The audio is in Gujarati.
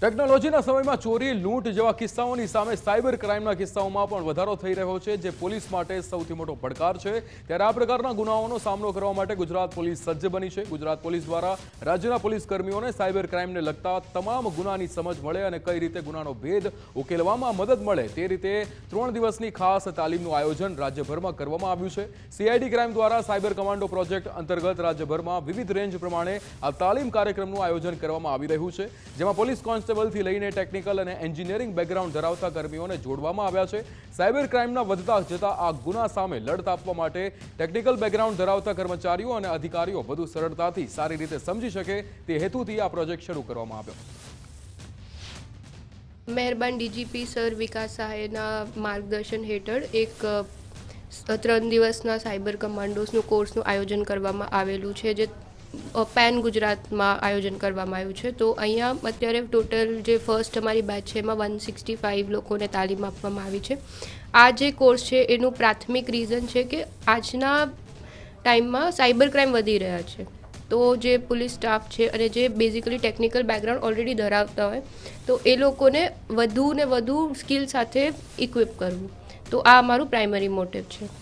ટેકનોલોજીના સમયમાં ચોરી, લૂંટ જેવા કિસ્સાઓની સામે સાયબર ક્રાઇમના કિસ્સાઓમાં પણ વધારો થઈ રહ્યો છે, જે પોલીસ માટે સૌથી મોટો પડકાર છે। ત્યારે આ પ્રકારના ગુનાઓનો સામનો કરવા માટે ગુજરાત પોલીસ સજ્જ બની છે। ગુજરાત પોલીસ દ્વારા રાજ્યના પોલીસ કર્મીઓને સાયબર ક્રાઇમને લગતા તમામ ગુનાની સમજ મળે અને કઈ રીતે ગુનાનો ભેદ ઉકેલવામાં મદદ મળે તે રીતે 3 દિવસની ખાસ તાલીમનું આયોજન રાજ્યભરમાં કરવામાં આવ્યું છે। સીઆઈડી ક્રાઇમ દ્વારા સાયબર કમાન્ડો પ્રોજેક્ટ અંતર્ગત રાજ્યભરમાં વિવિધ રેન્જ પ્રમાણે આ તાલીમ કાર્યક્રમનું આયોજન કરવામાં આવી રહ્યું છે, જેમાં પોલીસ કોન્સ્ટેબલથી લઈને ટેકનિકલ અને એન્જિનિયરિંગ બેકગ્રાઉન્ડ ધરાવતા કર્મીઓને જોડવામાં આવ્યા છે। સાયબર ક્રાઇમના વધતા જતા આ ગુના સામે લડત આપવા માટે ટેકનિકલ બેકગ્રાઉન્ડ ધરાવતા કર્મચારીઓ અને અધિકારીઓ વધુ સરળતાથી સારી રીતે સમજી શકે તે હેતુથી આ પ્રોજેક્ટ શરૂ કરવામાં આવ્યો। મહેરબાન ડીજીપી સર વિકાસ સહાયના માર્ગદર્શન હેઠળ એક 3 દિવસના સાયબર કમાન્ડોસનું કોર્સનું આયોજન કરવામાં આવેલું છે, જે પેન ગુજરાતમાં આયોજન કરવામાં આવ્યું છે। તો અહીંયા અત્યારે ટોટલ જે ફર્સ્ટ અમારી બેચ છે એમાં 165 લોકોને તાલીમ આપવામાં આવી છે। આ જે કોર્સ છે એનું પ્રાથમિક રીઝન છે કે આજના ટાઈમમાં સાયબર ક્રાઇમ વધી રહ્યા છે, તો જે પોલીસ સ્ટાફ છે અને જે બેઝિકલી ટેકનિકલ બેકગ્રાઉન્ડ ઓલરેડી ધરાવતા હોય તો એ લોકોને વધુ ને વધુ સ્કિલ સાથે ઇક્વિપ કરવું, તો આ અમારું પ્રાઇમરી મોટિવ છે।